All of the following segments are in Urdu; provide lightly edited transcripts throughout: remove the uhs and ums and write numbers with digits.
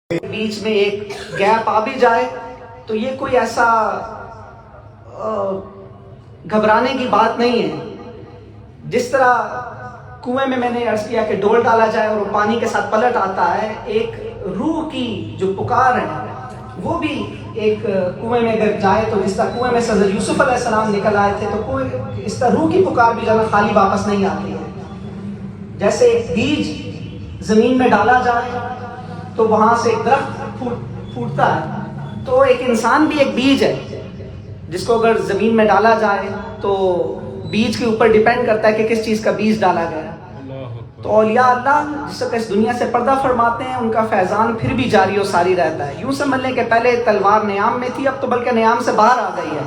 بیچ میں ایک گیپ آ بھی جائے تو یہ کوئی ایسا گھبرانے کی بات نہیں ہے. جس طرح کنویں میں نے عرض کیا کہ ڈول ڈالا جائے اور وہ پانی کے ساتھ پلٹ آتا ہے، ایک روح کی جو پکار ہے وہ بھی ایک کنویں میں اگر جائے تو جس طرح کنویں میں سے حضرت یوسف علیہ السلام نکل آئے تھے تو اس طرح روح کی پکار بھی جانا خالی واپس نہیں آتی ہے. جیسے ایک بیج زمین میں ڈالا جائے تو وہاں سے ایک درخت پھوٹتا ہے، تو ایک انسان بھی ایک بیج ہے جس کو اگر زمین میں ڈالا جائے تو بیج کے اوپر ڈیپینڈ کرتا ہے کہ کس چیز کا بیج ڈالا گیا. تو اولیاء اللہ جس وقت اس دنیا سے پردہ فرماتے ہیں ان کا فیضان پھر بھی جاری و ساری رہتا ہے. یوں سمجھ لیں کہ پہلے تلوار نیام میں تھی، اب تو بلکہ نیام سے باہر آ گئی ہے.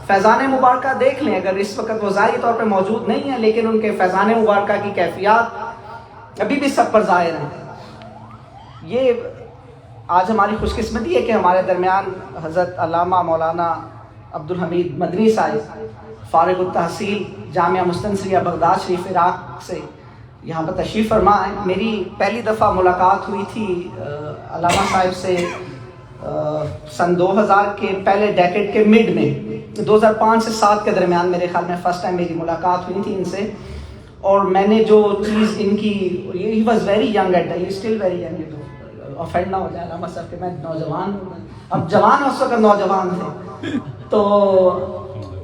فیضان مبارکہ دیکھ لیں، اگر اس وقت وہ ظاہری طور پہ موجود نہیں ہے لیکن ان کے فیضان مبارکہ کی کیفیات ابھی بھی سب پر ظاہر ہیں. یہ آج ہماری خوش قسمتی ہے کہ ہمارے درمیان حضرت علامہ مولانا عبدالحمید مدنی صاحب فارغ التحصیل جامعہ مستنصریہ بغداد شریف عراق سے یہاں پر تشریف فرما ہے. میری پہلی دفعہ ملاقات ہوئی تھی علامہ صاحب سے سن 2000 کے پہلے ڈیکیڈ کے مڈ میں، 2005 سے 7 کے درمیان میرے خیال میں فرسٹ ٹائم میری ملاقات ہوئی تھی ان سے. اور میں نے جو چیز ان کی، he was very young at he still very young, offend نہ ہو جائے علامہ صاحب کہ میں نوجوان ہوں، اب جوان اس وقت نوجوان تھے. تو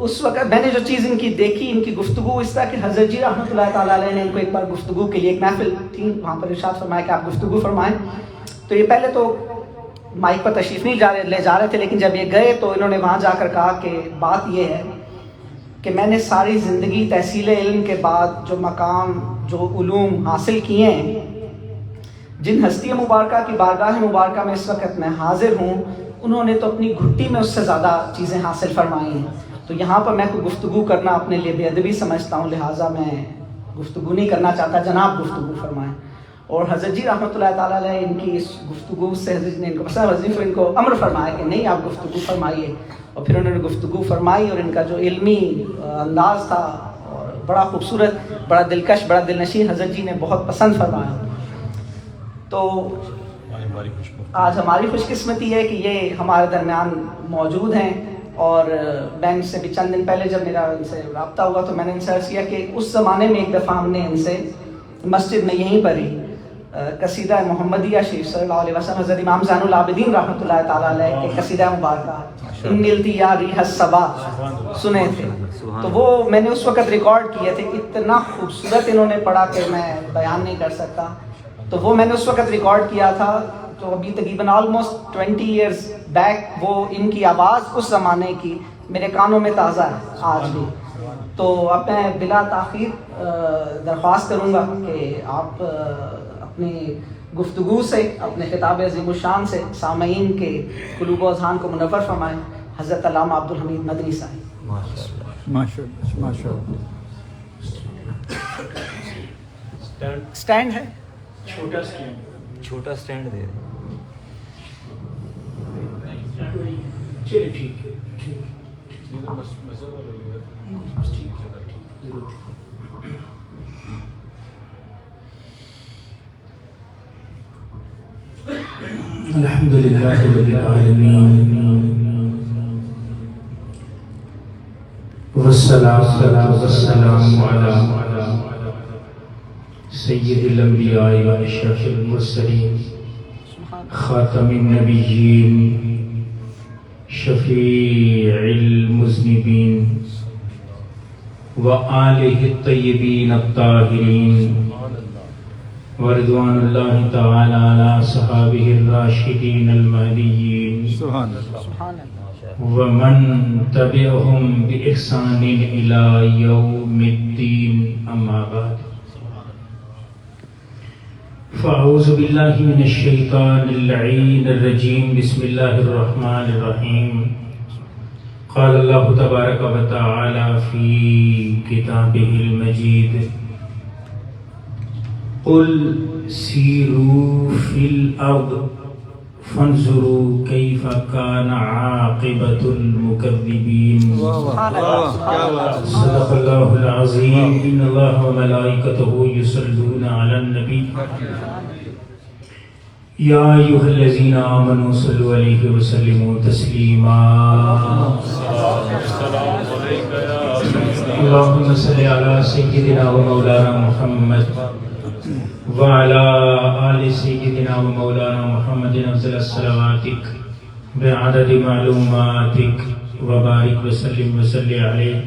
اس وقت میں نے جو چیز ان کی دیکھی، ان کی گفتگو اس طرح کہ حضرت جی رحمۃ اللہ تعالیٰ علیہ نے ان کو ایک بار گفتگو کے لیے ایک محفل تھی وہاں پر ارشاد فرمایا کہ آپ گفتگو فرمائیں. تو یہ پہلے تو مائک پر تشریف نہیں لے جا رہے تھے، لیکن جب یہ گئے تو انہوں نے وہاں جا کر کہا کہ بات یہ ہے کہ میں نے ساری زندگی تحصیل علم کے بعد جو مقام، جو علوم حاصل کیے ہیں، جن ہستی مبارکہ کی بارگاہ مبارکہ میں اس وقت میں حاضر ہوں، انہوں نے تو اپنی گھٹی میں اس سے زیادہ چیزیں حاصل فرمائی ہیں. تو یہاں پر میں کوئی گفتگو کرنا اپنے لیے بے ادبی سمجھتا ہوں، لہٰذا میں گفتگو نہیں کرنا چاہتا، جناب گفتگو فرمائیں. اور حضرت جی رحمۃ اللہ تعالیٰ علیہ ان کی اس گفتگو سے حضرت نے ان کو مثلا وظیفہ ان کو امر فرمایا کہ نہیں آپ گفتگو فرمائیے. اور پھر انہوں نے گفتگو فرمائی اور ان کا جو علمی انداز تھا اور بڑا خوبصورت، بڑا دلکش، بڑا دل نشین حضرت جی نے بہت پسند فرمایا. تو آج ہماری خوش قسمتی ہے کہ یہ ہمارے درمیان موجود ہیں. اور میں ان سے بھی چند دن پہلے جب میرا ان سے رابطہ ہوا تو میں نے ان سے عرض کیا کہ اس زمانے میں ایک دفعہ ہم نے ان سے مسجد میں یہیں پر ہی قصیدہ محمدیہ شریف صلی اللہ علیہ وسلم حضرت امام زین العابدین رحمۃ اللہ تعالیٰ علیہ کے قصیدہ مبارکہ ان ملتی یا ریح الصبا سنے تھے. تو وہ میں نے اس وقت ریکارڈ کیے تھے، اتنا خوبصورت انہوں نے پڑھا کہ میں بیان نہیں کر سکتا. تو وہ میں نے اس وقت ریکارڈ کیا تھا، تو ابھی تقریباً آلموسٹ 20 ایئرز بیک وہ ان کی آواز اس زمانے کی میرے کانوں میں تازہ ہے آج بھی. تو اب میں بلا تاخیر درخواست کروں گا کہ آپ اپنی گفتگو سے، اپنے خطاب عظیم الشان سے سامعین کے قلوب و اذہان کو منور فرمائیں. حضرت علامہ عبدالحمید مدنی صاحب. سٹینڈ ہے، چھوٹا سٹینڈ دے. چلیے ٹھیک ہے. الحمد للہ رب العالمین والصلاة والسلام علی سید الانبیاء و اشرف المرسلین خاتم النبیین شفیع المذنبین وآلہ الطیبین الطاہرین ورضوان اللہ تعالی علی صحابہ الراشدین المہدیین ومن تبعہم بإحسان الی یوم الدین. اما بعد فاعوذ باللہ من الشیطان اللعین الرجیم. بسم اللہ الرحمن الرحیم. قال اللہ تبارک و تعالی فی کتابہ المجید قل سیروا فی الارض فانظروا کیف کان عاقبۃ المکذبین. صدق اللہ العظیم. ان اللہ و ملائکتہ یصلون علی النبی یا ایھا الذین آمنوا صلوا علیہ وسلموا تسلیما اللهم صل علی سیدنا و مولانا محمد وعلى آل سيدنا ومولانا محمد أفضل الصلواتك بعدد معلوماتك وبارك وسلم وصل عليه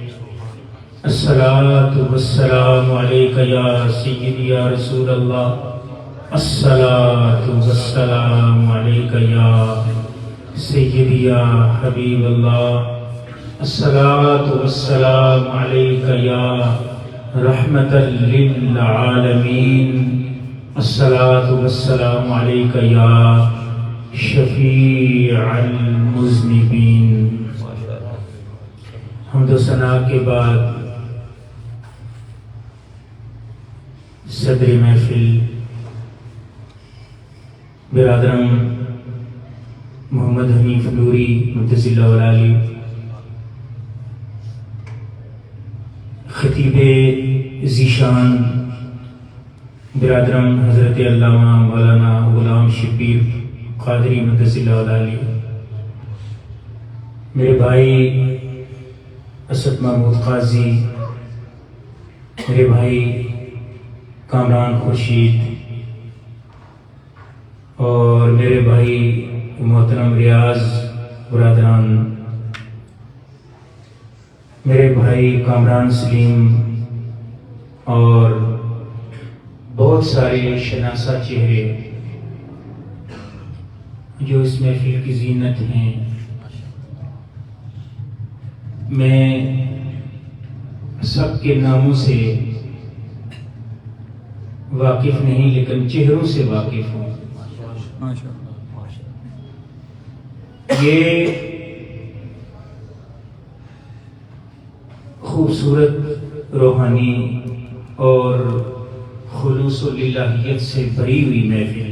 الصلاة والسلام عليك يا سيدي يا رسول الله الصلاة والسلام عليك يا سيدي يا حبيب الله الصلاة والسلام عليك يا رحمة للعالمين الصلاة والسلام عليك يا شفيع المذنبين. حمد و ثنا کے بعد صدر محفل برادرم محمد حنیف نوری مدثر اللہ علی، خطیب ذیشان برادرم حضرت علامہ مولانا غلام شبیر قادری مدثر اللہ علی، میرے بھائی اسد محمود قاضی، میرے بھائی کامران خورشید، اور میرے بھائی محترم ریاض برادران، میرے بھائی کامران سلیم، اور بہت سارے شناسہ چہرے جو اس محفل کی زینت ہیں. میں سب کے ناموں سے واقف نہیں لیکن چہروں سے واقف ہوں. یہ خوبصورت روحانی اور خلوص و للہیت سے بھری ہوئی محفل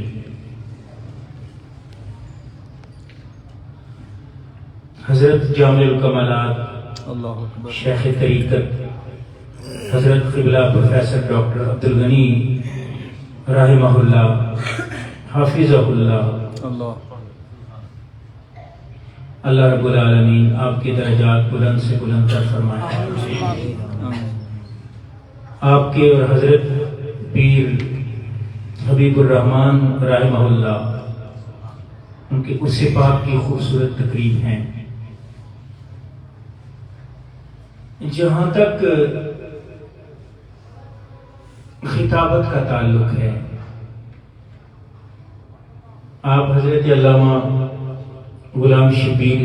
حضرت جامع الکمالات شیخ طریقت حضرت قبلہ پروفیسر ڈاکٹر عبدالغنی رحمہ اللہ حافظہ اللہ، اللہ رب العالمین آپ کے درجات بلند سے بلند تر فرمائے. آپ کے اور حضرت پیر حبیب الرحمن رحمہ اللہ ان کے عرص پاک کی خوبصورت تقریب ہیں. جہاں تک خطابت کا تعلق ہے، آپ حضرت علامہ غلام شبیر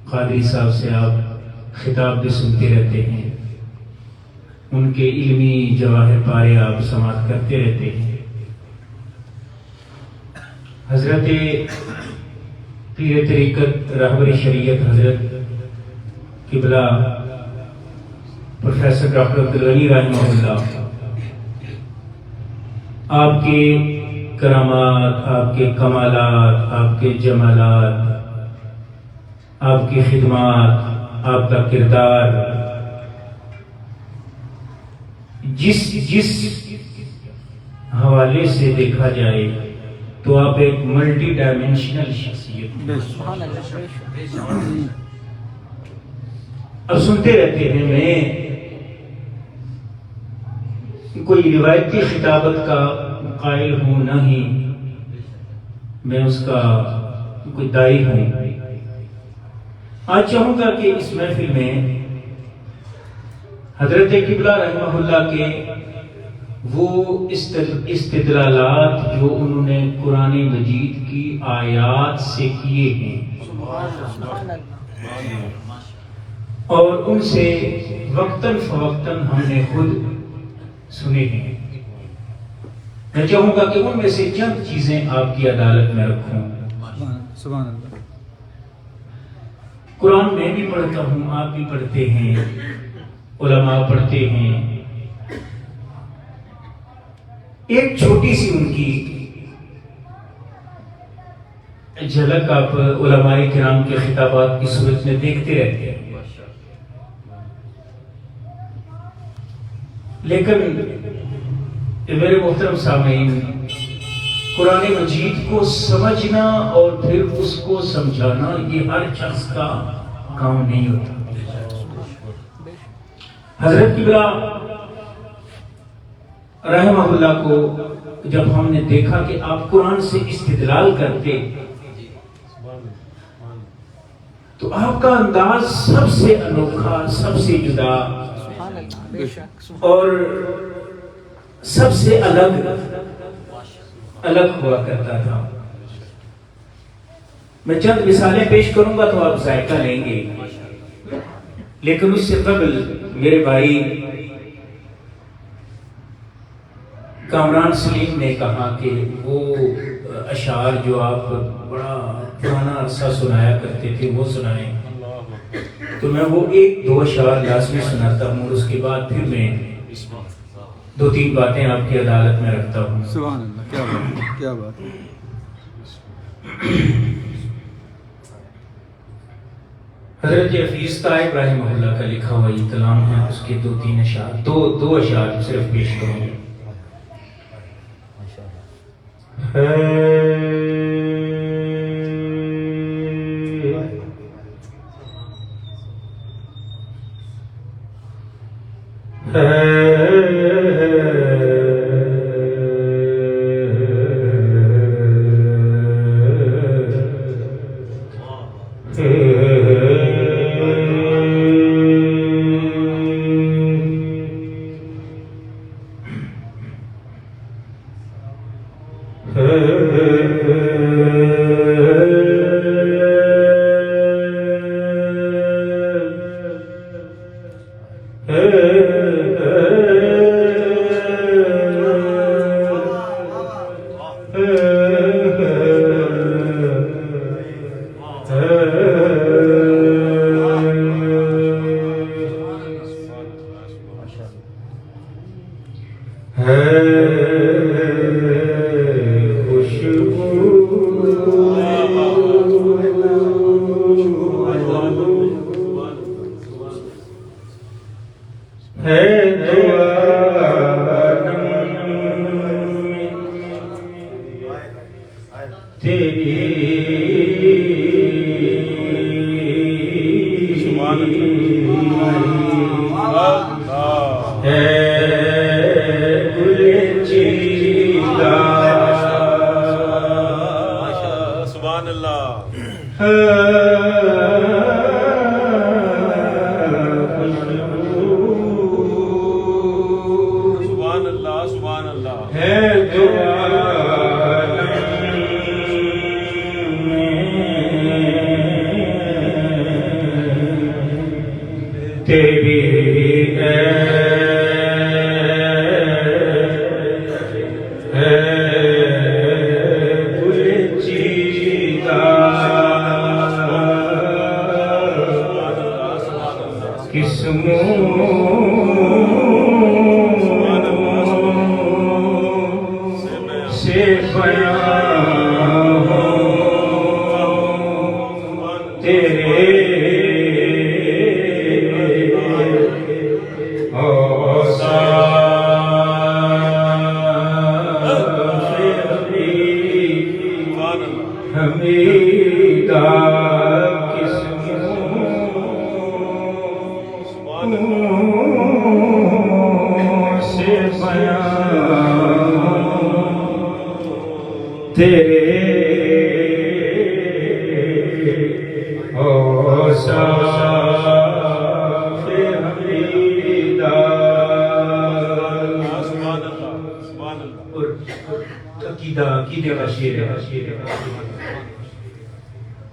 قادری صاحب سے آپ خطاب بھی سنتے رہتے ہیں، ان کے علمی جواہر پارے آپ سماعت کرتے رہتے ہیں. حضرت پیر طریقت رہبر شریعت حضرت قبلہ پروفیسر ڈاکٹر عبدالغنی رحمہ اللہ، آپ کے کرامات، آپ کے کمالات، آپ کے جمالات، آپ کی خدمات، آپ کا کردار جس حوالے سے دیکھا جائے تو آپ ایک ملٹی ڈائمینشنل شخصیت ہیں. اب سنتے رہتے ہیں، میں کوئی روایتی خطابت کا قائل ہوں نہ ہی میں اس کا کوئی داعی ہوں. آج چاہوں گا کہ اس محفل میں حضرت قبلہ رحمہ اللہ کے وہ استدلالات جو انہوں نے قرآن مجید کی آیات سے کیے ہیں اور ان سے وقتاً فوقتاً ہم نے خود سنے ہیں، میں چاہوں گا کہ ان میں سے چند چیزیں آپ کی عدالت میں رکھوں. سبحان اللہ. قرآن میں بھی پڑھتا ہوں، آپ بھی پڑھتے ہیں، علماء پڑھتے ہیں. ایک چھوٹی سی ان کی جھلک آپ علماء کرام کے خطابات کی صورت میں دیکھتے رہتے ہیں. لیکن میرے محترم سامعین، قرآن مجید کو سمجھنا اور پھر اس کو سمجھانا یہ ہر شخص کا کام نہیں ہوتا. حضرت قبلہ رحمہ اللہ کو جب ہم نے دیکھا کہ آپ قرآن سے استدلال کرتے تو آپ کا انداز سب سے انوکھا، سب سے جدا اور سب سے الگ ہوا کرتا تھا. میں چند مثالیں پیش کروں گا تو آپ ذائقہ لیں گے، لیکن اس سے قبل میرے بھائی کامران سلیم نے کہا کہ وہ اشعار جو آپ بڑا پرانا عرصہ سنایا کرتے تھے وہ سنائیں. تو میں وہ 1-2 اشعار لازمی سناتا ہوں اور اس کے بعد پھر میں 2-3 باتیں آپ کی عدالت میں رکھتا ہوں. سبحان اللہ، کیا بات ہے، کیا بات ہے. حضرت حفیظ طائب رحمہ اللہ کا لکھا ہوا یہ کلام ہے، اس کے 2-3 اشعار، دو اشعار صرف پیش کروں گا.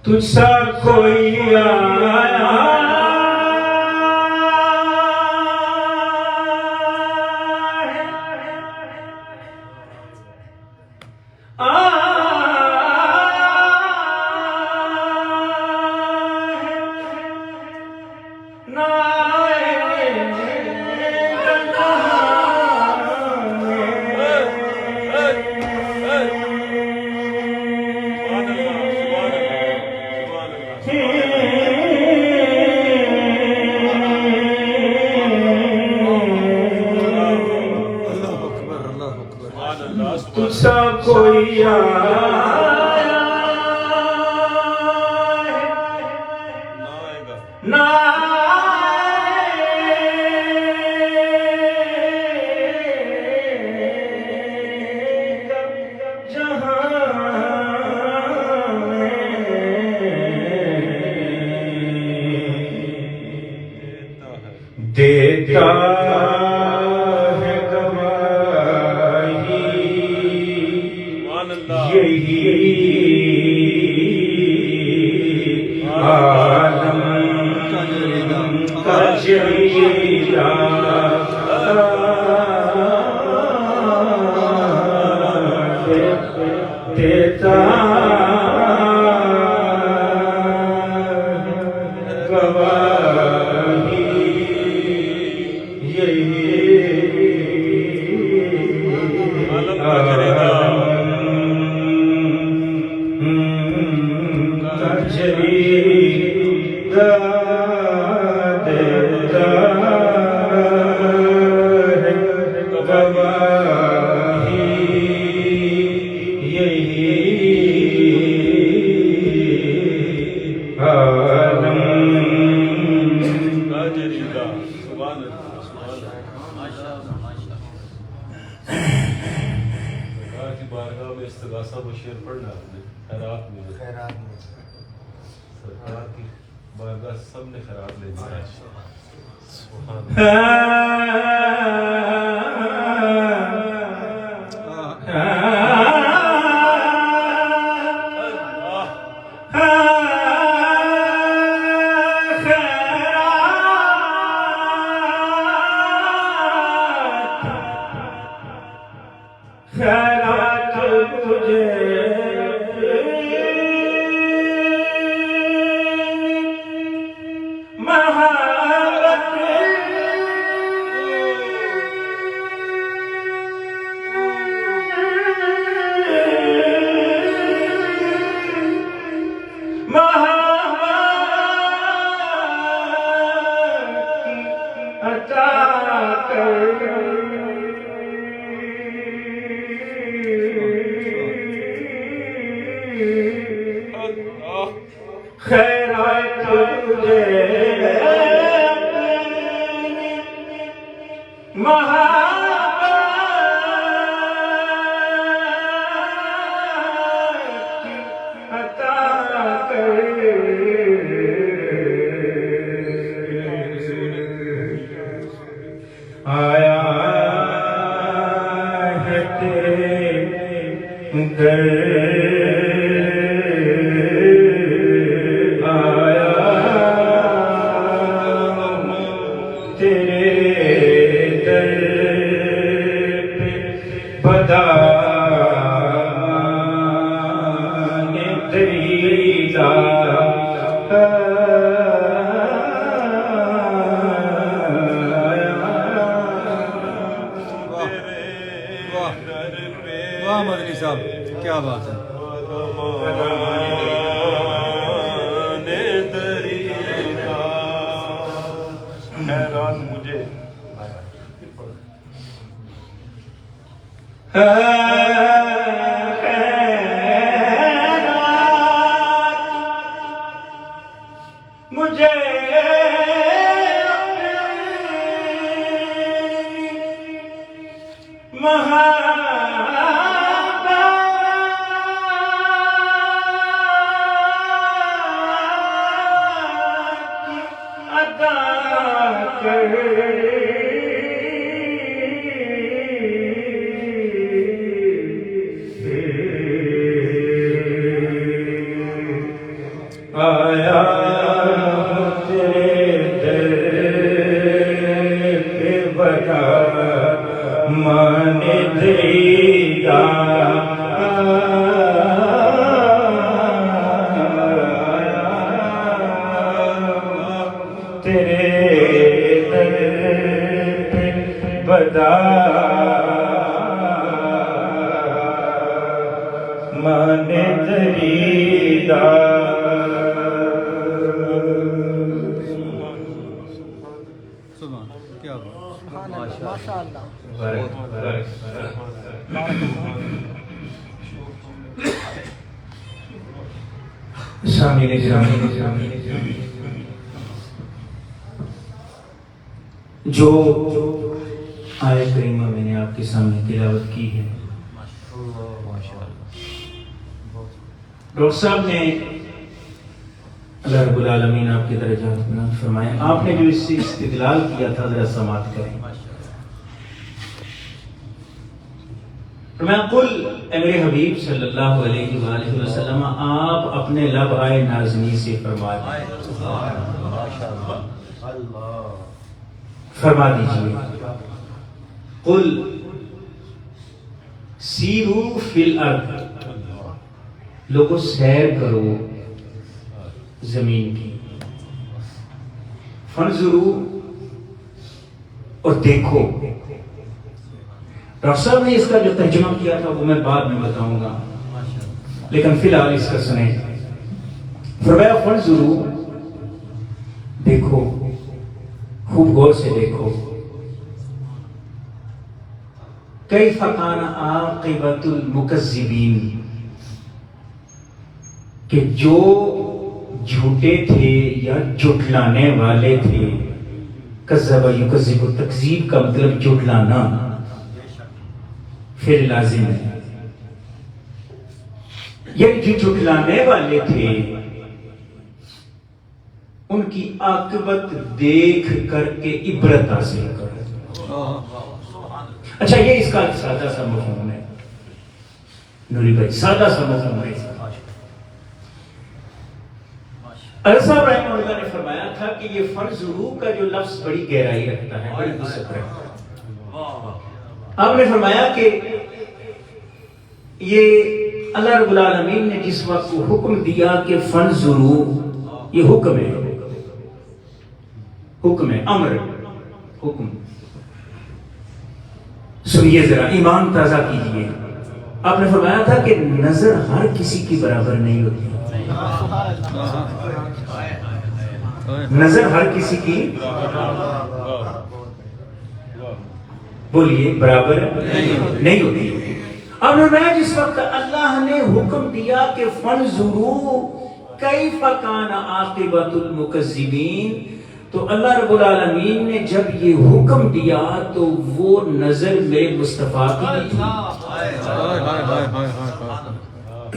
تجھ سا کوئی تجھ سا کوئی دیتا ہے گواہی یہی عالم کا جریدہ دیتا استغاثہ بشیر پڑھنا خیرات میں سرکار کی بارگاہ سب نے خیرات لے دیا خیرات تجھے آیا ہے تیرے در واہ مدنی صاحب کیا بات ہے. خیرات مجھے آیا تیرے در پہ بتا مان دریا تیرے در پہ بتا مان دریا کیا بات. ماشاء اللہ. جو آیت کریمہ میں نے آپ کے سامنے تلاوت کی ہے، ڈاکٹر صاحب نے اللہ رب العالمین آپ کے درجات بلند فرمائے. آپ نے جو اس سے استدلال کیا تھا ذرا سماعت کریں. فرمایا قل اے میرے حبیب صلی اللہ علیہ وآلہ وسلم، آپ اپنے لب آئے نازنی سے فرما دیجئے قل سیروا فی الارض، لوگوں سیر کرو زمین کی، فانظروا اور دیکھو. ڈاکٹر صاحب نے اس کا جو ترجمہ کیا تھا وہ میں بعد میں بتاؤں گا، لیکن فی الحال اس کا سنیں. فرمایا فانظروا، دیکھو، خوب غور سے دیکھو، کیف کان عاقبۃ المکذبین، کہ جو جھوٹے تھے یا جھٹلانے والے تھے. کذب یکذب، تکذیب کا مطلب جھٹلانا، پھر لازم ہے، یہ جو جھٹلانے والے تھے ان کی عاقبت دیکھ کر کے عبرت حاصل کرو. اچھا، یہ اس کا سادہ سا مفہوم ہے نوری بھائی، سادہ سا مفہوم ہے اس کا. صاحب رحمہ اللہ نے فرمایا تھا کہ یہ فانظروا کا جو لفظ بڑی گہرائی رکھتا ہے، بڑی وسعت رکھتا ہے. آپ نے فرمایا کہ یہ اللہ رب العالمین نے جس وقت کو حکم دیا کہ فانظروا، یہ حکم ہے، حکم ہے، امر، حکم. سنیے ذرا، ایمان تازہ کیجئے. آپ نے فرمایا تھا کہ نظر ہر کسی کی برابر نہیں ہوتی، نظر ہر کسی کی بولیے برابر نہیں ہوتی. اب میں جس وقت اللہ نے حکم دیا کہ فانظروا کیف کان عاقبۃ المکذبین، تو اللہ رب العالمین نے جب یہ حکم دیا تو وہ نظر میرے مصطفیٰ کی تھی،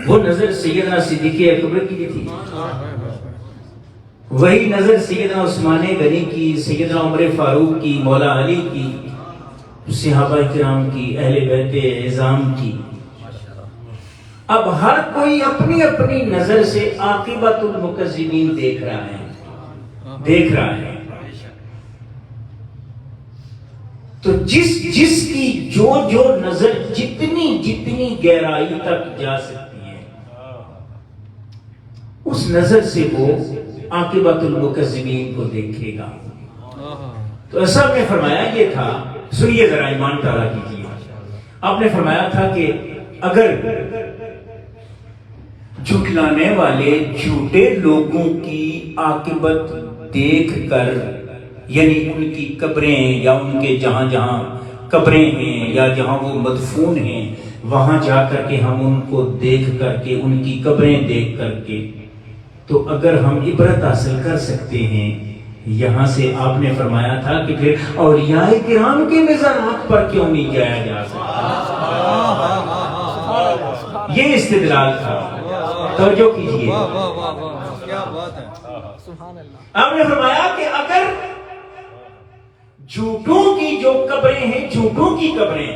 وہ نظر سیدنا صدیق اکبر کی بھی تھی، وہی نظر سیدنا عثمان غنی کی، سیدنا عمر فاروق کی، مولا علی کی، صحابہ کرام کی، اہل بیت اعظام کی. اب ہر کوئی اپنی اپنی نظر سے عاقبۃ المکذبین دیکھ رہا ہے. تو جس کی جو نظر جتنی گہرائی تک جا سکتی ہے، اس نظر سے وہ عاقبۃ المکذبین کو دیکھے گا. تو ایسا نے فرمایا یہ تھا، سنیے ذرا، ایمان تعالیٰ کیجیے. آپ نے فرمایا تھا کہ اگر جھٹلانے والے جھوٹے لوگوں کی عاقبت دیکھ کر، یعنی ان کی قبریں یا ان کے جہاں قبریں ہیں یا جہاں وہ مدفون ہیں وہاں جا کر کے ہم ان کو دیکھ کر کے، ان کی قبریں دیکھ کر کے، تو اگر ہم عبرت حاصل کر سکتے ہیں یہاں سے، آپ نے فرمایا تھا کہ پھر اولیاء کرام کے مزارات پر کیوں نہیں جایا جا سکتا. یہ استدلال تھا، توجہ کیجیے. آپ نے فرمایا کہ اگر جھوٹوں کی جو قبریں ہیں، جھوٹوں کی قبریں،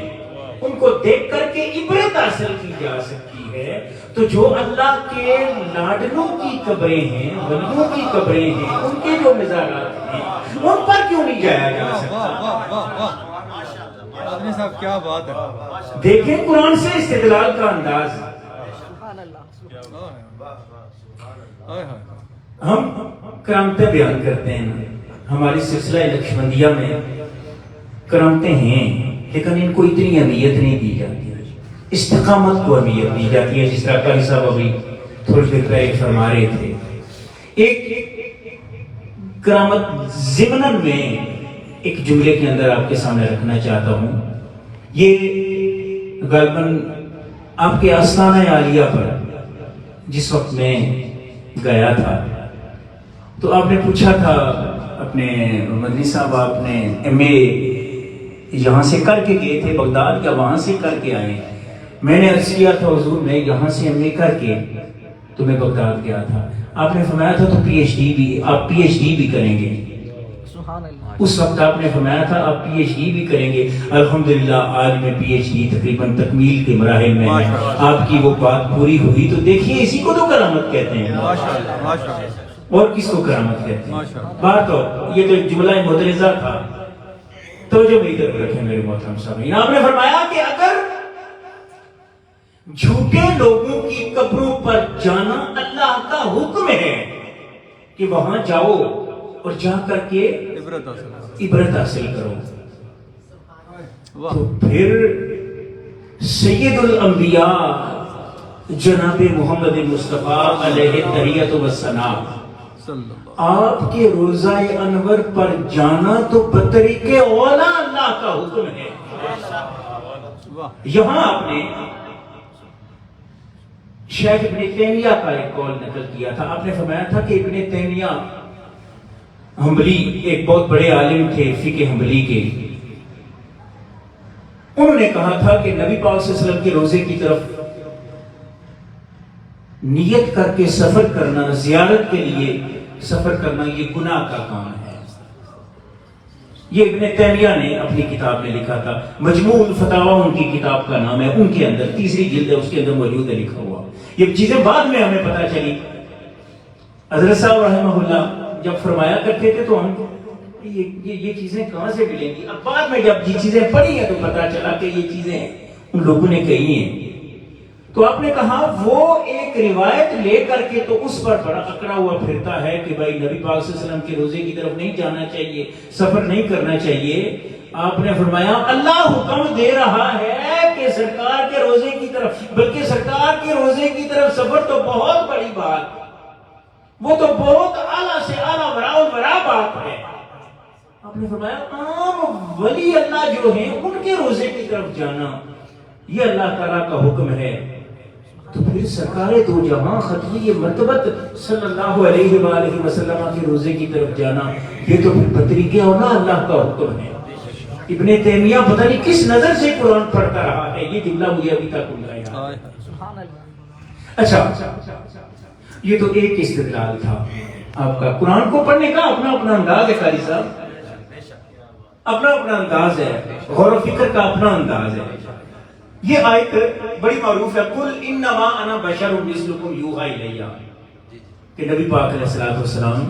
ان کو دیکھ کر کے عبرت حاصل کی جا سکتی ہے، تو جو اللہ کے لاڈلوں کی قبریں ہیں، ولیوں کی قبریں ہیں، ان کے جو مزارات ہیں، ان پر کیوں نہیں جایا جا سکتا. آدمی صاحب کیا بات ہے، دیکھیں قرآن سے استدلال کا انداز. ہم کرامتیں بیان کرتے ہیں، ہماری سلسلہ لکشمندیہ میں کرامتیں ہیں، لیکن ان کو اتنی اہمیت نہیں دی جاتی. استقامت کو اہمیت دی جاتی ہے، جس طرح قاری صاحب ابھی تھوڑی دیر پہلے فرما رہے تھے. ایک کرامت ضمناً میں ایک جملے کے اندر آپ کے سامنے رکھنا چاہتا ہوں. یہ غالباً آپ کے آستانہ عالیہ پر جس وقت میں گیا تھا تو آپ نے پوچھا تھا اپنے مدنی صاحب آپ نے ایم اے یہاں سے کر کے گئے تھے بغداد یا وہاں سے کر کے آئے؟ میں نے عرض کیا تھا حضور میں یہاں سے ایم اے کر کے تو میں بغداد گیا تھا. آپ نے فرمایا تھا تو پی ایچ ڈی بھی آپ پی ایچ ڈی بھی کریں گے. اس وقت آپ نے فرمایا تھا آپ پی ایچ ڈی بھی کریں گے. الحمدللہ آج میں پی ایچ ڈی تقریباً تکمیل کے مراحل میں ہے. آپ کی وہ بات پوری ہوئی تو دیکھیے اسی کو تو کرامت کہتے ہیں. اور کس کو کرامت کہتے ہیں؟ بات اور یہ تو ایک جملہ مدرجہ تھا. تو جو میری طرف رکھیں میرے محترم سامعین، آپ نے فرمایا کہ اگر جھوٹے لوگوں کی قبروں پر جانا اللہ کا حکم ہے کہ وہاں جاؤ اور جا کر کے عبرت حاصل کرو، تو پھر سید الانبیاء جناب محمد مصطفیٰ علیہ تحیۃ و ثنا آپ کے روضہ انور پر جانا تو بطریق اولا اللہ کا حکم ہے. یہاں آپ نے شیخ ابن تیمیہ کا ایک قول نقل کیا تھا. آپ نے فرمایا تھا کہ ابن تیمیہ حنبلی ایک بہت بڑے عالم تھے فقہ حنبلی کے. انہوں نے کہا تھا کہ نبی پاک صلی اللہ علیہ وسلم کے روزے کی طرف نیت کر کے سفر کرنا، زیارت کے لیے سفر کرنا، یہ گناہ کا کام ہے. یہ ابن تیمیہ نے اپنی کتاب میں لکھا تھا. مجموع الفتاوی ان کی کتاب کا نام ہے. ان کے اندر تیسری جلد ہے، اس کے اندر موجود ہے لکھا ہوا. یہ چیزیں بعد میں ہمیں پتہ چلی. حضرت صاحب رحمہ اللہ جب فرمایا کرتے تھے تو ہم یہ چیزیں کہاں سے ملیں گی؟ اب بعد میں جب یہ چیزیں پڑھی ہیں تو پتہ چلا کہ یہ چیزیں ان لوگوں نے کہی ہیں. تو آپ نے کہا وہ ایک روایت لے کر کے تو اس پر بڑا اکڑا ہوا پھرتا ہے کہ بھائی نبی پاک صلی اللہ علیہ وسلم کے روزے کی طرف نہیں جانا چاہیے، سفر نہیں کرنا چاہیے. آپ نے فرمایا اللہ حکم دے رہا ہے کہ سرکار کے روزے کی طرف، بلکہ سرکار کے روزے کی طرف سفر تو بہت بڑی بات، وہ تو بہت اعلیٰ سے اعلیٰ ورا بات ہے. آپ نے فرمایا عام ولی اللہ جو ہیں ان کے روزے کی طرف جانا یہ اللہ تعالیٰ کا حکم ہے. تو پھر سرکار دو جہاں ختمی مرتبت صلی اللہ علیہ وآلہ وسلم کے روزے کی طرف جانا یہ تو پھر بطریق اولا اللہ کا حکم ہے. ابن تیمیہ پتہ نہیں کس نظر سے قرآن پڑھتا رہا ہے. یہ جملہ مجھے ابھی تک ان کا یاد ہے. اچھا یہ تو ایک استدلال تھا آپ کا. قرآن کو پڑھنے کا اپنا اپنا انداز ہے قاری صاحب، اپنا اپنا انداز ہے. غور و فکر کا اپنا انداز ہے. یہ آیت بڑی معروف ہے، قل انما انا بشر مثلکم یوحی الی، کہ نبی پاک علیہ الصلوۃ والسلام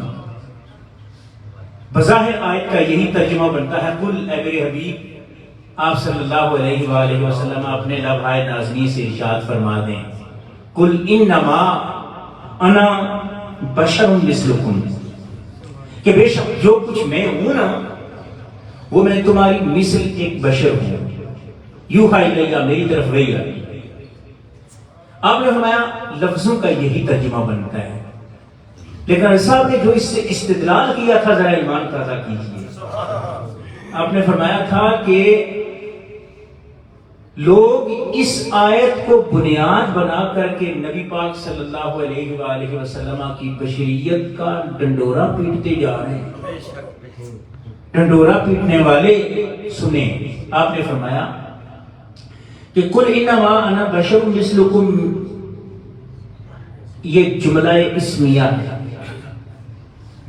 بظاہر آیت کا یہی ترجمہ بنتا ہے. قل اے میرے حبیب آپ صلی اللہ علیہ وآلہ وسلم اپنے لبھائے نازنی سے ارشاد فرما دیں قل انما انا بشر مثلکم، کہ بے شک جو کچھ میں ہوں نا وہ میں تمہاری مثل ایک بشر ہوں. یوحی الیہ میری طرف وحی آتی. آپ نے فرمایا لفظوں کا یہی ترجمہ بنتا ہے، لیکن صاحب نے جو اس سے استدلال کیا تھا ذرا ایمان تازہ کیجیے. آپ نے فرمایا تھا کہ لوگ اس آیت کو بنیاد بنا کر کے نبی پاک صلی اللہ علیہ وآلہ وسلم کی بشریت کا ڈنڈورا پیٹتے جا رہے ہیں. ڈنڈورا پیٹنے والے سنیں. آپ نے فرمایا کہ قل انما انا بشر مثلکم، یہ جملہ اسمیہ ہے.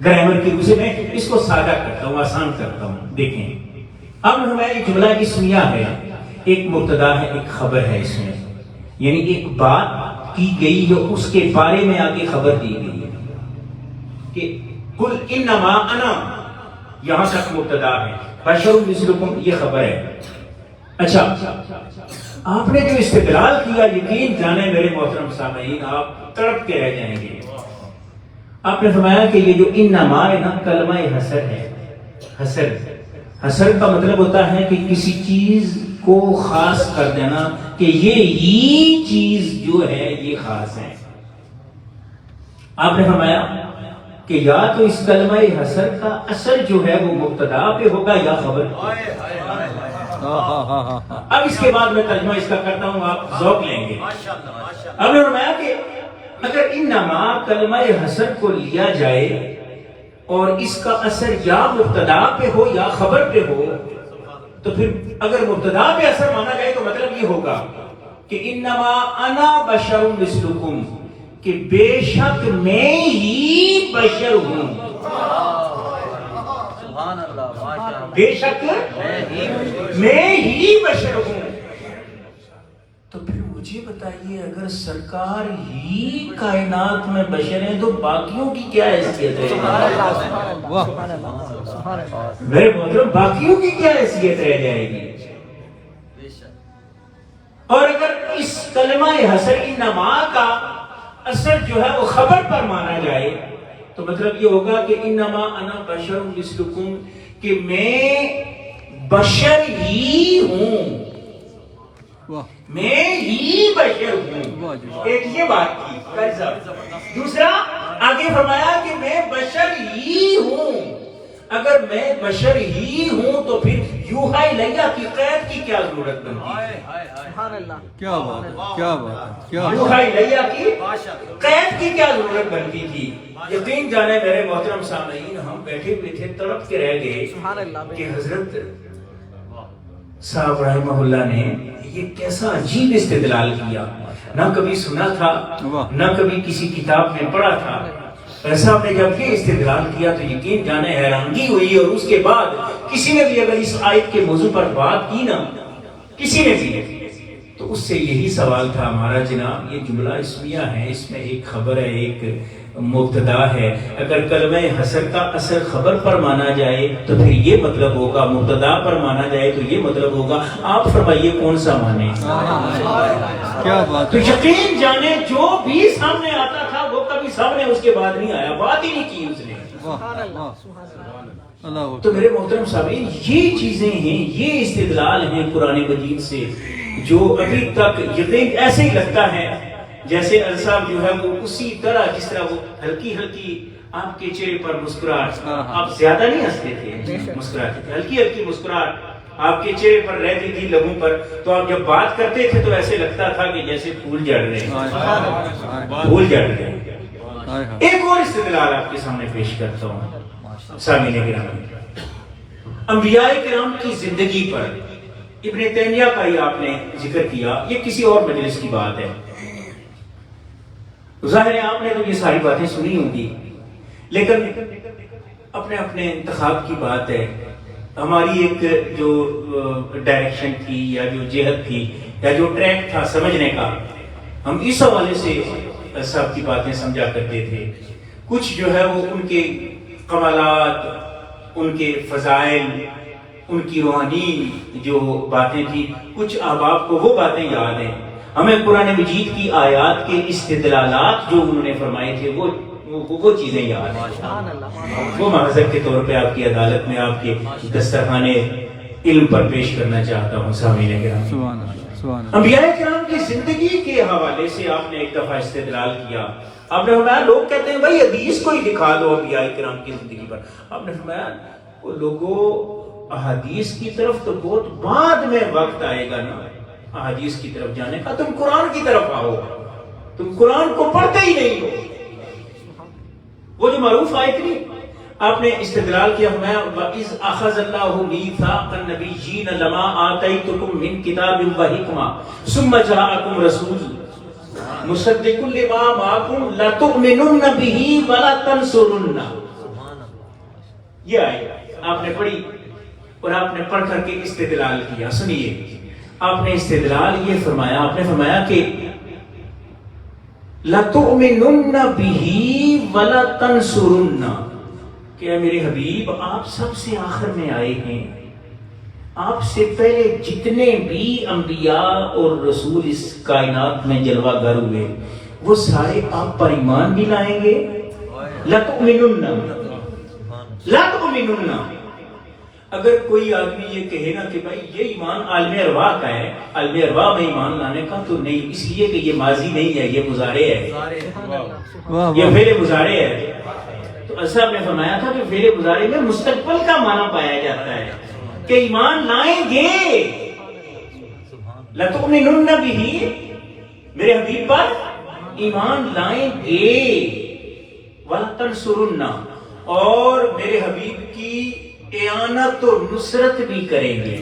گرامر کی روح سے میں اس کو سادہ کرتا ہوں، آسان کرتا ہوں. دیکھیں اب ہمارا یہ جملہ اسمیہ ہے، ایک مبتدا ہے ایک خبر ہے. اس میں یعنی ایک بات کی گئی ہے اس کے بارے میں آگے خبر دی گئی ہے کہ قل انما انا، یہاں تک مبتدا ہے، بشر مثلکم یہ خبر ہے. اچھا آپ نے جو استدلال کیا یقین جانے میرے محترم سامعین آپ تڑپ کے رہ جائیں گے. آپ نے فرمایا کہ یہ جو انما ہے نا کلمہ حصر ہے. حصر کا مطلب ہوتا ہے کہ کسی چیز کو خاص کر دینا کہ یہ ہی چیز جو ہے یہ خاص ہے. آپ نے فرمایا کہ یا تو اس کلمہ حصر کا اثر جو ہے وہ مبتدا پہ ہوگا یا خبر. اب اس کے بعد میں ترجمہ اس کا کرتا ہوں، آپ ذوق لیں گے. اب نے فرمایا کہ اگر انما کلمہ حسر کو لیا جائے اور اس کا اثر یا مبتدا پہ ہو یا خبر پہ ہو، تو پھر اگر مبتدا پہ اثر مانا جائے تو مطلب یہ ہوگا کہ انما انا بشر مثلکم، کہ بے شک میں ہی بشر ہوں، بے شک میں ہی بشر ہوں۔ تو پھر مجھے بتائیے اگر سرکار ہی کائنات میں بشر ہیں تو باقیوں کی کیا حیثیت ہے؟ میرے محترم، باقیوں کی کیا حیثیت رہ جائے گی؟ اور اگر اس کلمہ حسر انما کا اثر جو ہے وہ خبر پر مانا جائے تو مطلب یہ ہوگا کہ انما انا بشر مثلکم، کہ میں بشر ہی ہوں، میں ہی بشر ہوں۔ ایک یہ بات کی۔ دوسرا آگے فرمایا کہ میں بشر ہی ہوں۔ اگر میں بشر ہی ہوں تو پھر یوحا الیہ کی قید کی کیا ضرورت بنتی ہے؟ کیا بات ہے، کیا بات ہے، یوحا الیہ کی قید کی کیا ضرورت بنتی تھی؟ یقین جانے میرے محترم سامعین، ہم بیٹھے ہوئے تھے، تڑپ کے رہ گئے کہ حضرت صاحب رحمہ اللہ نے یہ کیسا عجیب استدلال کیا، نہ کبھی سنا تھا نہ کبھی کسی کتاب میں پڑھا تھا۔ ایسا نے جب یہ استدلال کیا تو یقین جانے حیرانگی ہوئی، اور اس کے بعد کسی نے بھی اگر اس آیت کے موضوع پر بات کی نا، کسی نے بھی، تو اس سے یہی سوال تھا ہمارا، جناب یہ جملہ اسمیہ ہے، اس میں ایک خبر ہے ایک مبتدا ہے، اگر کلمہ حسر کا اثر خبر پر مانا جائے تو پھر یہ مطلب ہوگا، مبتدا پر مانا جائے تو یہ مطلب ہوگا، آپ فرمائیے کون سا مانے؟ کیا بات تو ہے، یقین جانے جو بھی سامنے آتا تھا وہ کبھی سامنے اس کے بعد نہیں آیا، بات ہی نہیں کی اس نے۔ اللہ تو میرے محترم سامعین، یہ چیزیں ہیں، یہ استدلال ہیں قرآن مجید سے جو ابھی تک یقین ایسے ہی لگتا ہے جیسے صاحب جو ہے وہ اسی طرح جس طرح وہ ہلکی ہلکی آپ کے چہرے پر مسکراہٹ، آپ زیادہ نہیں ہنستے تھے، مسکراتے تھے، ہلکی ہلکی مسکراہٹ آپ کے چہرے پر رہتی تھی، لبوں پر، تو آپ جب بات کرتے تھے تو ایسے لگتا تھا کہ جیسے پھول جڑ رہے ہیں، پھول جڑ رہے ہیں۔ ایک اور استدلال آپ کے سامنے پیش کرتا ہوں سامعین کرام، انبیاء کرام کی زندگی پر ابن تیمیہ کا ہی آپ نے ذکر کیا، یہ کسی اور مجلس کی بات ہے، ظاہر ہے آپ نے تو یہ ساری باتیں سنی ہوں گی، لیکن اپنے اپنے انتخاب کی بات ہے، ہماری ایک جو ڈائریکشن تھی یا جو جہت تھی یا جو ٹریک تھا سمجھنے کا، ہم اس حوالے سے صاحب کی باتیں سمجھا کرتے تھے، کچھ جو ہے وہ ان کے کمالات، ان کے فضائل، ان کی روحانی جو باتیں تھی، کچھ احباب کو وہ باتیں یاد ہیں، ہمیں قرآن مجید کی آیات کے استدلالات جو انہوں نے فرمائے تھے وہ چیزیں یاد ہیں، وہ محضر کے طور پہ آپ کی عدالت میں آپ کے دسترخوان علم پر پیش کرنا چاہتا ہوں سامعین کرام۔ انبیاء کرام کی زندگی کے حوالے سے آپ نے ایک دفعہ استدلال کیا، آپ نے فرمایا لوگ کہتے ہیں بھائی حدیث کو ہی دکھا دو انبیاء کرام کی زندگی پر، آپ نے فرمایا وہ لوگوں احادیث کی طرف تو بہت بعد میں وقت آئے گا نا احادیث کی طرف جانے کا، تم قرآن کی طرف آؤ، تم قرآن کو پڑھتے ہی نہیں ہو۔ وہ جو معروف آیت نہیں، آپ نے استدلال کیا، ہمیں وَإِذْ أَخَذَ اللَّهُ مِيثَاقَ النَّبِيِّينَ لَمَا آتَيْتُكُم مِّن كِتَابٍ وَحِكْمَةٍ ثُمَّ جَاءَكُمْ رَسُولٌ مُصَدِّقٌ لِّمَا مَعَكُمْ لَتُؤْمِنُنَّ بِهِ وَلَتَنصُرُنَّ، یہ آیت آپ نے پڑھی اور آپ نے پڑھ کر کے استدلال کیا۔ سنیے، آپ نے استدلال یہ فرمایا، آپ نے فرمایا کہ لَتُؤْمِنُنَّ بِهِ وَلَتَنصُرُنَّ، کہ اے میرے حبیب آپ سب سے آخر میں آئے ہیں، آپ سے پہلے جتنے بھی انبیاء اور رسول اس کائنات میں جلوہ گر ہوئے وہ سارے آپ پر ایمان بھی لائیں گے۔ لَتُؤْمِنُنَّ، لَتُؤْمِنُنَّ، اگر کوئی آدمی یہ کہے نا کہ بھائی یہ ایمان عالم ارواح کا ہے، عالم ارواح میں ایمان لانے کا تو نہیں، اس لیے کہ یہ ماضی نہیں ہے، یہ مضارع ہے، یہ فعل مضارع ہے، تو صاحب نے فرمایا تھا کہ فعل مضارع میں مستقبل کا معنی پایا جاتا ہے کہ ایمان لائیں گے۔ لَتُؤْمِنُنَّ بِهِ، میرے حبیب پر ایمان لائیں گے وَلَتَنْصُرُنَّ اور میرے حبیب کی اعانت و نصرت بھی کریں گے.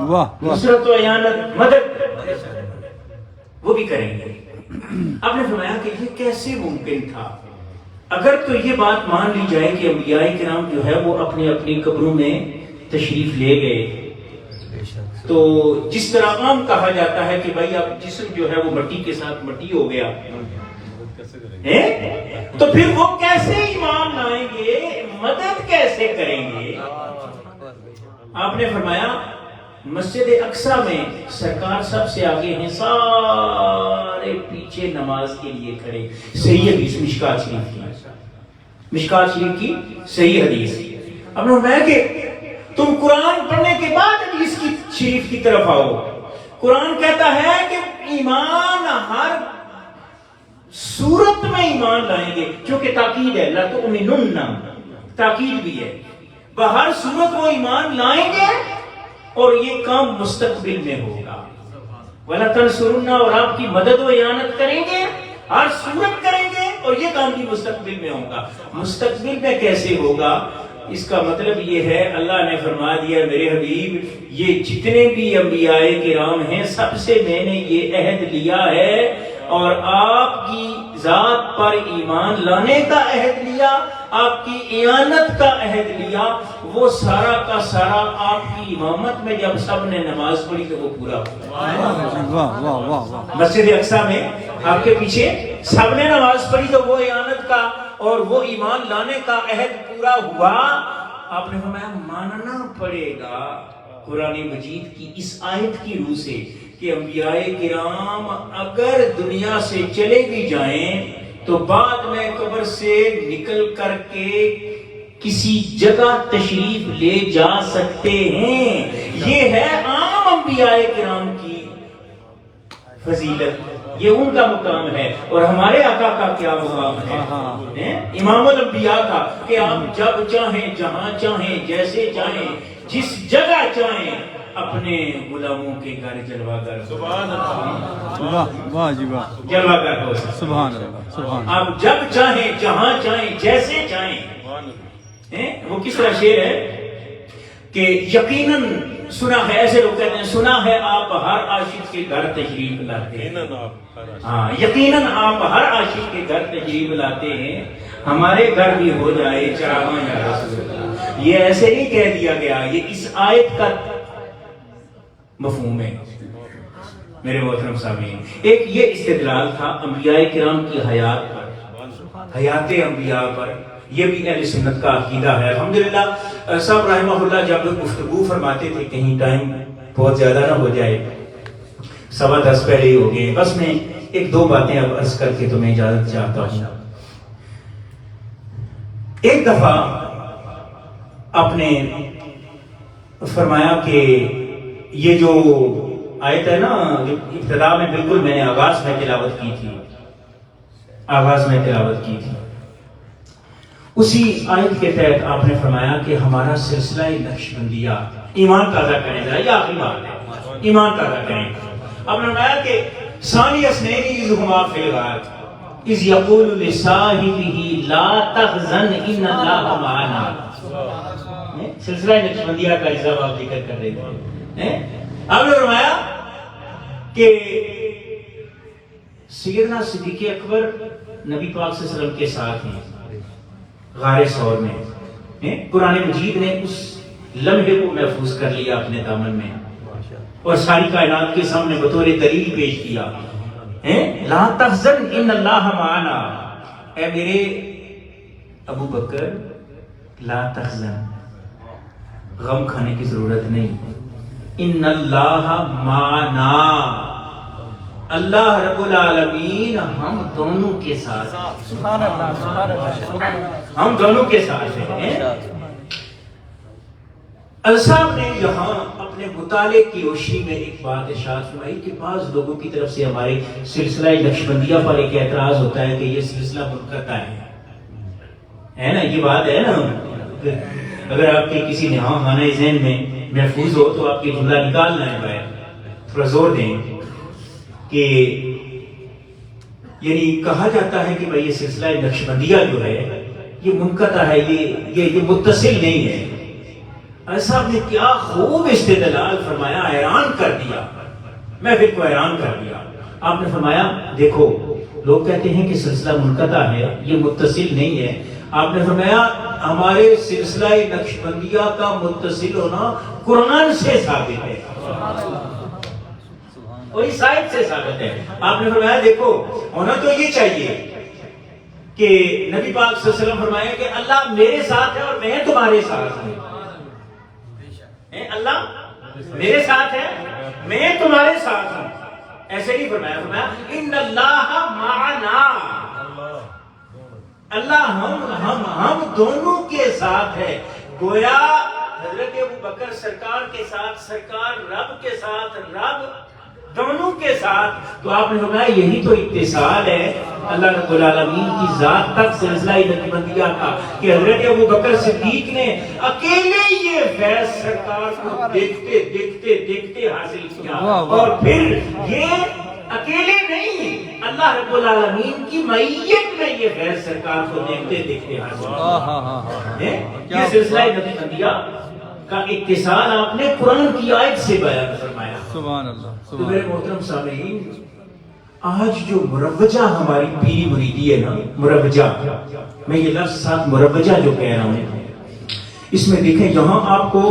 واہ نصرت و اعانت مدد وہ بھی کریں گے. آپ نے فرمایا کہ یہ کیسے ممکن تھا؟ اگر تو یہ بات مان لی جائے کہ انبیاء کرام جو ہے وہ اپنی اپنی قبروں میں تشریف لے گئے، تو جس طرح عام کہا جاتا ہے کہ بھائی اب جسم جو ہے وہ مٹی کے ساتھ مٹی ہو گیا، تو پھر وہ کیسے ایمان لائیں گے، مدد کیسے کریں گے؟ آپ نے فرمایا مسجد اقصی میں سرکار سب سے آگے ہیں، سارے پیچھے نماز کے لیے کھڑے. صحیح حدیث مشکات شریف کی صحیح حدیث. اب میں کہ تم قرآن پڑھنے کے بعد حدیث کی شریف کی طرف آؤ. قرآن کہتا ہے کہ ایمان ہر صورت میں ایمان لائیں گے، چونکہ تاکید ہے، لا تؤمنن تاکید بھی ہے، بہر صورت وہ ایمان لائیں گے اور یہ کام مستقبل میں ہوگا. وَلَتَنْصُرُنَّ اور آپ کی مدد و اعانت کریں گے، ہر صورت کریں گے اور یہ کام بھی مستقبل میں ہوگا. مستقبل میں کیسے ہوگا؟ اس کا مطلب یہ ہے اللہ نے فرما دیا میرے حبیب یہ جتنے بھی انبیاء کرام ہیں سب سے میں نے یہ عہد لیا ہے اور آپ کی ذات پر ایمان لانے کا عہد لیا، آپ کی اعانت کا عہد لیا. وہ سارا کا سارا آپ کی امامت میں جب سب نے نماز پڑھی تو وہ پورا ہوا. مسجد اقصی میں آپ کے پیچھے سب نے نماز پڑھی تو وہ اعانت کا اور وہ ایمان لانے کا عہد پورا ہوا. آپ نے فرمایا ماننا پڑے گا قرآن مجید کی اس آیت کی روح سے کہ انبیاء کرام اگر دنیا سے چلے بھی جائیں تو بعد میں قبر سے نکل کر کے کسی جگہ تشریف لے جا سکتے ہیں. یہ ہے عام انبیاء کرام کی فضیلت، یہ ان کا مقام ہے. اور ہمارے آقا کا کیا مقام ہے امام الانبیاء کا کہ آپ جب چاہیں جہاں چاہیں جیسے چاہیں جس جگہ چاہیں اپنے غلاموں کے گھر جلوہ گر سبحان اللہ واہ جی واہ جلوہ گر ہو سکتے. سبحان اللہ سبحان اللہ. آپ جب چاہیں جہاں چاہیں جیسے چاہیں. وہ کس طرح شعر ہے کہ یقیناً سنا ہے، ایسے لوگ کہتے ہیں سنا ہے آپ ہر عاشق کے گھر تشریف لاتے ہیں. ہاں یقیناً آپ ہر عاشق کے گھر تشریف لاتے ہیں، ہمارے گھر بھی ہو جائے چراغاں یا رسول اللہ. یہ ایسے نہیں کہہ دیا گیا، یہ اس آیت کا مفہوم ہے میرے محترم سامعین. ایک یہ استدلال تھا انبیاء کرام کی حیات پر، حیات انبیاء پر. یہ بھی اہل سنت کا عقیدہ ہے. الحمدللہ صاحب رحمہ اللہ جب گفتگو فرماتے تھے، کہیں ٹائم بہت زیادہ نہ ہو جائے، 10:15 پہلے ہی ہو گئے، بس میں ایک دو باتیں اب عرض کر کے تمہیں اجازت چاہتا ہوں. ایک دفعہ آپ نے فرمایا کہ یہ جو آیت ہے نا جو ابتدا میں بالکل میں نے آغاز میں تلاوت کی تھی، اسی آیت کے تحت آپ نے فرمایا کہ ہمارا سلسلہ نقشبندیہ ایمان تازہ کریں. ذرا یہ آخری بات ہے، ایمان تازہ کریں. آپ نے فرمایا کہ ثانی اثنین اذ ہما فی الغار اذ یقول لصاحبہ لا تحزن ان اللہ معنا. سلسلہ نقشبندیہ کا حصہ آپ ذکر کر رہے تھے. آپ نے فرمایا کہ سیدنا صدیق اکبر نبی پاک صلی اللہ علیہ وسلم کے ساتھ ہیں غار ثور میں. قرآن مجید نے اس لمحے کو محفوظ کر لیا اپنے دامن میں اور ساری کائنات کے سامنے بطور دلیل پیش کیا. لا تحزن ان اللہ معنا، اے میرے ابو بکر لا تحزن، غم کھانے کی ضرورت نہیں. ان اللہ معنا، اللہ رب العالمین ہم دونوں کے ساتھ، سبحان اللہ سبحان اللہ. ہم دونوں کے ساتھ ہیں. الصاحب نے یہاں اپنے مطالعے کی روشنی میں ایک بات ارشاد فرمائی کہ بعض لوگوں کی طرف سے ہمارے سلسلہ نقشبندیہ پر ایک اعتراض ہوتا ہے کہ یہ سلسلہ منقطع ہے نا. یہ بات ہے نا، اگر آپ کے کسی نہاں خانہ ذہن میں محفوظ ہو تو آپ کے جملہ نکالنا ہے، تھوڑا زور دیں کہ یعنی کہا جاتا ہے کہ بھائی یہ سلسلہ نقشبندیہ جو ہے یہ منقطع ہے، یہ متصل نہیں ہے۔ صاحب نے کیا خوب استدلال فرمایا، حیران کر دیا، محفل کو حیران کر دیا۔ آپ نے فرمایا دیکھو لوگ کہتے ہیں کہ سلسلہ منقطع ہے، یہ متصل نہیں ہے۔ آپ نے فرمایا ہمارے سلسلہ نقشبندیہ کا متصل ہونا قرآن سے ثابت ہے، اور اس آیت سے ثابت ہے۔ آپ نے فرمایا دیکھو ہونا تو یہ چاہیے کہ نبی پاک صلی اللہ علیہ وسلم فرمایا کہ اللہ میرے ساتھ ہے اور میں تمہارے ساتھ ہوں۔ اللہ میرے ساتھ ہے، میں تمہارے ساتھ ہوں، ایسے نہیں فرمایا، فرمایا ان اللہ معنا، اللہ ہم دونوں کے ساتھ ہے۔ گویا حضرت ابوبکر سرکار کے ساتھ سرکار، رب کے ساتھ رب، دونوں کے ساتھ۔ تو آپ نے فرمایا یہی تو اتصال ہے اللہ رب العالمین کی ذات تک سلسلہ نقشبندیہ کا، کہ حضرت ابوبکر صدیق نے اکیلے یہ فیض سرکار کو دیکھتے دیکھتے دیکھتے حاصل کیا، اور پھر یہ اکیلے نہیں، اللہ رب العالمین کی معیت میں یہ فیض سرکار کو دیکھتے دیکھتے حاصل کیا۔ یہ سلسلہ نقشبندیہ کا اتصال آپ نے قرآن کی آیت سے بیان فرمایا۔ سبحان اللہ۔ تو میرے محترم سامعین، آج جو مروجہ ہماری پیری مریدی ہے نا، مروجہ، میں یہ لفظ ساتھ مروجہ جو کہہ رہا ہوں، اس میں دیکھیں یہاں آپ کو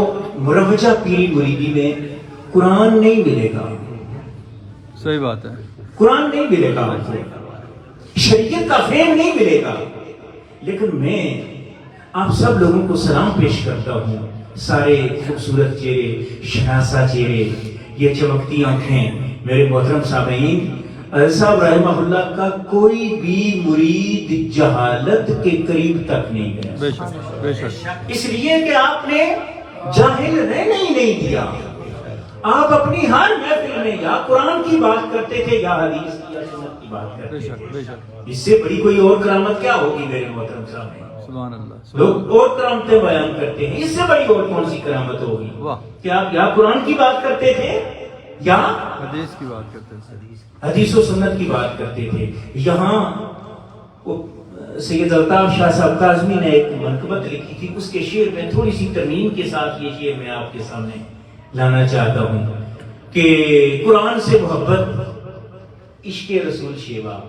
مروجہ پیری مریدی میں قرآن نہیں ملے گا، صحیح بات ہے، قرآن نہیں ملے گا، شریعت کا فہم نہیں ملے گا۔ لیکن میں آپ سب لوگوں کو سلام پیش کرتا ہوں، سارے خوبصورت چہرے، شناسا چہرے، یہ چمکتی آنکھیں۔ میرے محترم سامعین، صاحب رحمہ اللہ کا کوئی بھی مرید جہالت کے قریب تک نہیں گیا، بے شک بے شک، اس لیے کہ آپ نے جاہل رہنے ہی نہیں دیا۔ آپ اپنی ہر محفل میں یا قرآن کی بات کرتے تھے یا حدیث کی یا سنت کی بات بے کرتے شک تھے۔ بے شک، اس سے بڑی کوئی اور کرامت کیا ہوگی میرے محترم سامعین؟ سبحان اللہ۔ لوگ اور کرامتیں بیان کرتے ہیں، اس سے بڑی اور کون سی کرامت ہوگی؟ واہ، کہ آپ یا قرآن کی بات کرتے تھے یا حدیث کی بات کرتے ہیں، حدیث و سنت کی بات کرتے تھے۔ یہاں سید الطاف شاہ صاحب کاظمی نے ایک منقبت لکھی تھی، اس کے شعر میں تھوڑی سی ترمیم کے ساتھ یہ شعر میں آپ کے سامنے لانا چاہتا ہوں کہ قرآن سے محبت عشق رسول شیوا،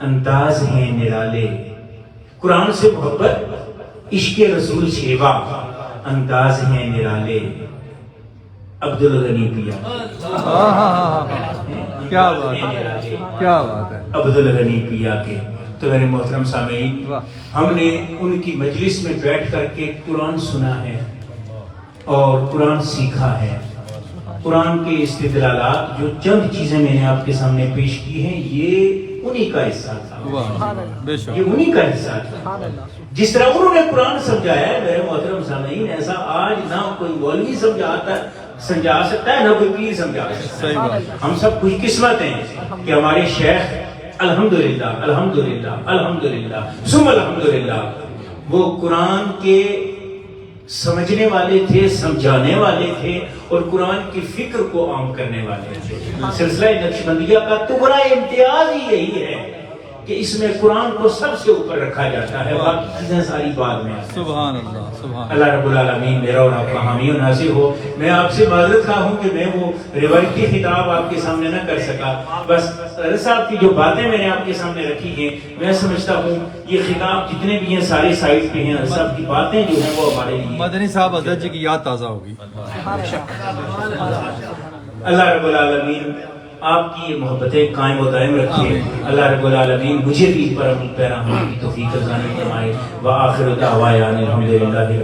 انداز ہیں نرالے۔ قرآن سے محبت عشق رسول شیوا، انداز ہیں نرالے۔ عبدالغنی پیا، کیا بات ہے، کیا بات ہے، عبدالغنی پیا کے۔ تو میرے محترم سامعین، واہ، ہم نے ان کی مجلس میں بیٹھ کر کے قرآن سنا ہے اور قرآن سیکھا ہے۔ قرآن کے استدلالات جو چند چیزیں میں نے آپ کے سامنے پیش کی ہیں، یہ انہی کا حصہ تھا، واہ، بے شک، یہ انہی کا حصہ تھا۔ جس طرح انہوں نے قرآن سمجھایا ہے میرے محترم سامعین، ایسا آج نہ کوئی مولوی سمجھا سکتا ہے، نہ کوئی پیر سمجھا سکتا صحیح ہے۔ بات، ہم سب خوش قسمت ہیں کہ ہمارے شیخ الحمدللہ الحمدللہ الحمدللہ ثم الحمدللہ وہ قرآن کے سمجھنے والے تھے، سمجھانے والے تھے، اور قرآن کی فکر کو عام کرنے والے تھے۔ سلسلہ نقشبندیہ کا تو بڑا امتیاز ہی یہی ہے کہ اس میں قرآن کو سب سے اوپر رکھا جاتا ہے، باقی چیزیں ساری بعد میں آتی ہیں۔ سبحان اللہ، سبحان اللہ رب العالمین میرا اور آپ کا حامی و ناصر ہو۔ میں آپ سے معذرت خواہ ہوں کہ میں وہ روایتی خطاب آپ کے سامنے نہ کر سکا، بس صاحب کی جو باتیں میں نے آپ کے سامنے رکھی ہیں، میں سمجھتا ہوں یہ خطاب جتنے بھی ہیں سارے سائٹ پہ ہیں، صاحب کی باتیں جو ہیں وہ ہمارے لیے مدنی صاحب حضرت جی کی یاد تازہ ہوگی۔ اللہ رب العالمین آپ کی یہ محبتیں قائم و دائم رکھیے۔ اللہ رب العالمین مجھے بھی پر عمل پیرا ہونے کی توفیق عطا فرمائے۔ وآخر دعوانا الحمدللہ۔